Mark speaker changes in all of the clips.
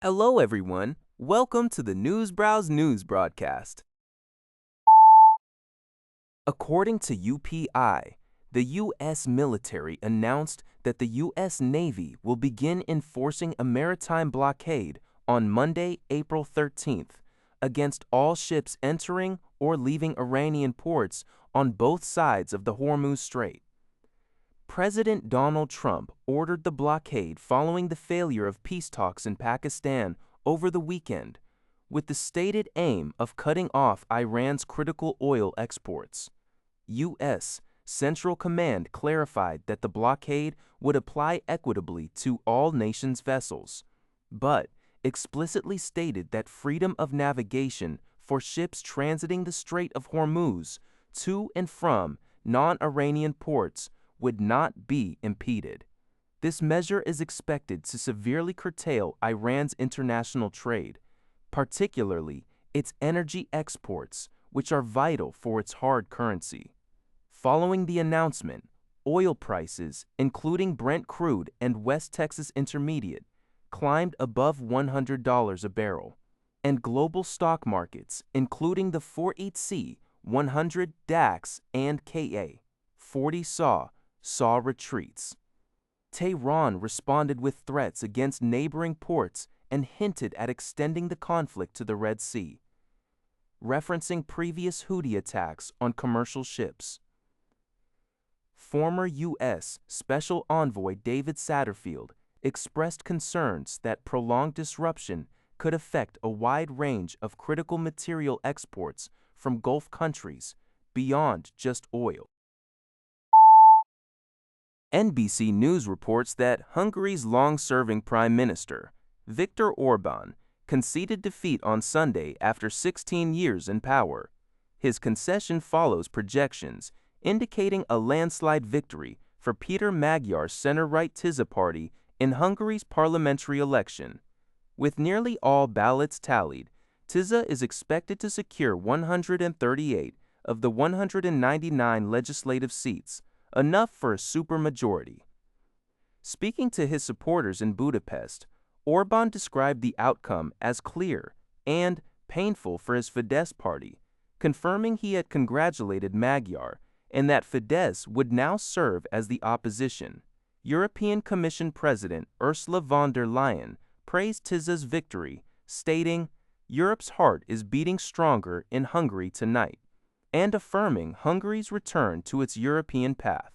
Speaker 1: Hello, everyone. Welcome to the Newsbrowse News broadcast. According to UPI, the U.S. military announced that the U.S. Navy will begin enforcing a maritime blockade on Monday, April 13th, against all ships entering or leaving Iranian ports on both sides of the Hormuz Strait. President Donald Trump ordered the blockade following the failure of peace talks in Pakistan over the weekend, with the stated aim of cutting off Iran's critical oil exports. U.S. Central Command clarified that the blockade would apply equitably to all nations' vessels, but explicitly stated that freedom of navigation for ships transiting the Strait of Hormuz to and from non-Iranian ports would not be impeded. This measure is expected to severely curtail Iran's international trade, particularly its energy exports, which are vital for its hard currency. Following the announcement, oil prices, including Brent crude and West Texas Intermediate, climbed above $100 a barrel, and global stock markets, including the 48C, 100 DAX, and KA 40 saw retreats. Tehran responded with threats against neighboring ports and hinted at extending the conflict to the Red Sea, referencing previous Houthi attacks on commercial ships. Former U.S. Special Envoy David Satterfield expressed concerns that prolonged disruption could affect a wide range of critical material exports from Gulf countries beyond just oil. NBC News reports that Hungary's long-serving Prime Minister, Viktor Orbán, conceded defeat on Sunday after 16 years in power. His concession follows projections indicating a landslide victory for Peter Magyar's center-right Tisza party in Hungary's parliamentary election. With nearly all ballots tallied, Tisza is expected to secure 138 of the 199 legislative seats, enough for a supermajority. Speaking to his supporters in Budapest, Orbán described the outcome as clear and painful for his Fidesz party, confirming he had congratulated Magyar and that Fidesz would now serve as the opposition. European Commission President Ursula von der Leyen praised Tisza's victory, stating, "Europe's heart is beating stronger in Hungary tonight," and affirming Hungary's return to its European path.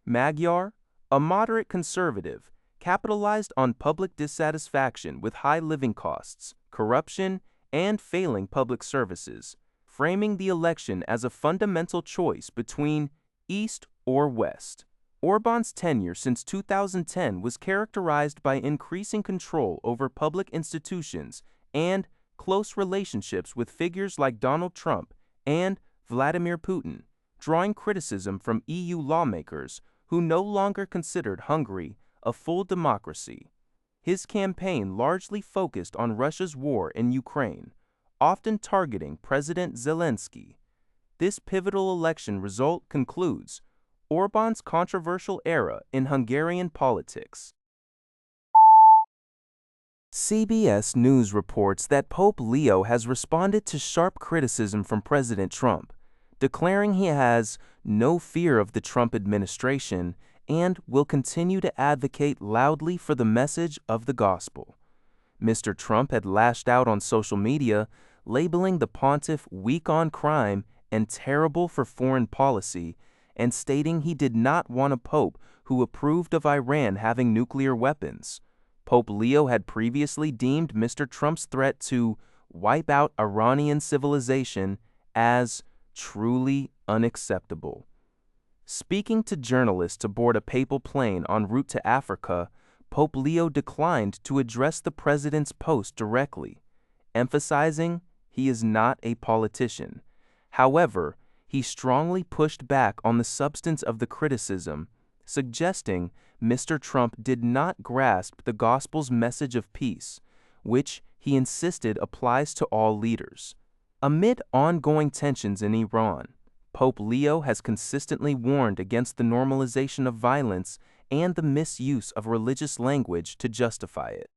Speaker 1: Magyar, a moderate conservative, capitalized on public dissatisfaction with high living costs, corruption, and failing public services, framing the election as a fundamental choice between East or West. Orbán's tenure since 2010 was characterized by increasing control over public institutions and close relationships with figures like Donald Trump and Vladimir Putin, drawing criticism from EU lawmakers who no longer considered Hungary a full democracy. His campaign largely focused on Russia's war in Ukraine, often targeting President Zelensky. This pivotal election result concludes Orbán's controversial era in Hungarian politics. CBS News reports that Pope Leo has responded to sharp criticism from President Trump, declaring he has no fear of the Trump administration and will continue to advocate loudly for the message of the gospel. Mr. Trump had lashed out on social media, labeling the pontiff weak on crime and terrible for foreign policy, and stating he did not want a pope who approved of Iran having nuclear weapons. Pope Leo had previously deemed Mr. Trump's threat to wipe out Iranian civilization as truly unacceptable. Speaking to journalists aboard a papal plane en route to Africa, Pope Leo declined to address the president's post directly, emphasizing he is not a politician. However, he strongly pushed back on the substance of the criticism, suggesting Mr. Trump did not grasp the gospel's message of peace, which he insisted applies to all leaders. Amid ongoing tensions in Iran, Pope Leo has consistently warned against the normalization of violence and the misuse of religious language to justify it.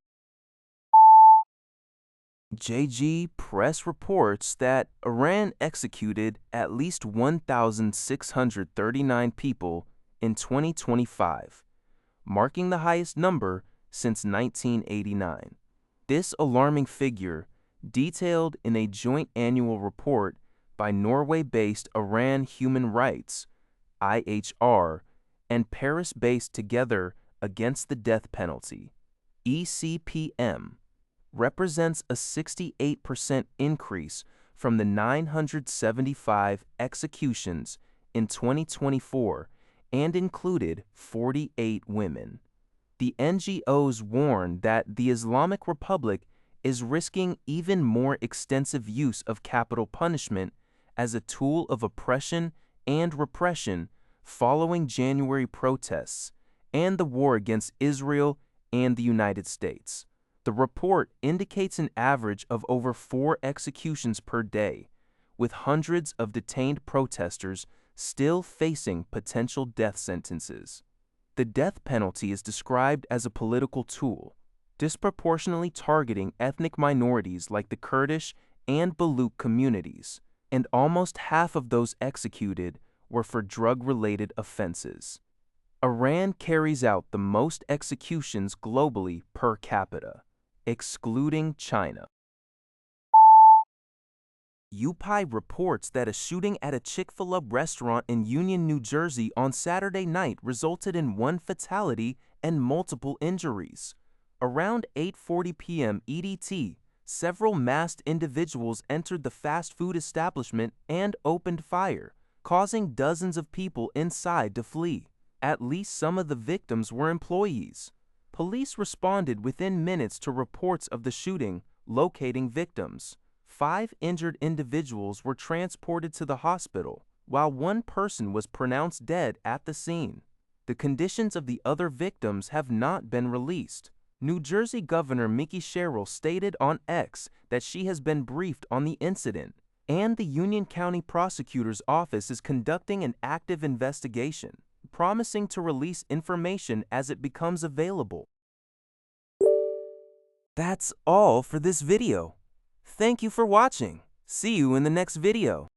Speaker 1: JG Press reports that Iran executed at least 1,639 people in 2025, marking the highest number since 1989. This alarming figure, detailed in a joint annual report by Norway-based Iran Human Rights (IHR) and Paris-based Together Against the Death Penalty (ECPM), represents a 68% increase from the 975 executions in 2024 and included 48 women. The NGOs warn that the Islamic Republic is risking even more extensive use of capital punishment as a tool of oppression and repression following January protests and the war against Israel and the United States. The report indicates an average of over 4 executions per day, with hundreds of detained protesters still facing potential death sentences. The death penalty is described as a political tool, disproportionately targeting ethnic minorities like the Kurdish and Baluch communities, and almost half of those executed were for drug-related offenses. Iran carries out the most executions globally per capita, excluding China. UPI reports that a shooting at a Chick-fil-A restaurant in Union, New Jersey on Saturday night resulted in 1 fatality and multiple injuries. Around 8:40 p.m. EDT, several masked individuals entered the fast food establishment and opened fire, causing dozens of people inside to flee. At least some of the victims were employees. Police responded within minutes to reports of the shooting, locating victims. 5 injured individuals were transported to the hospital, while 1 person was pronounced dead at the scene. The conditions of the other victims have not been released. New Jersey Governor Mickey Sherrill stated on X that she has been briefed on the incident, and the Union County Prosecutor's Office is conducting an active investigation, promising to release information as it becomes available. That's all for this video. Thank you for watching. See you in the next video.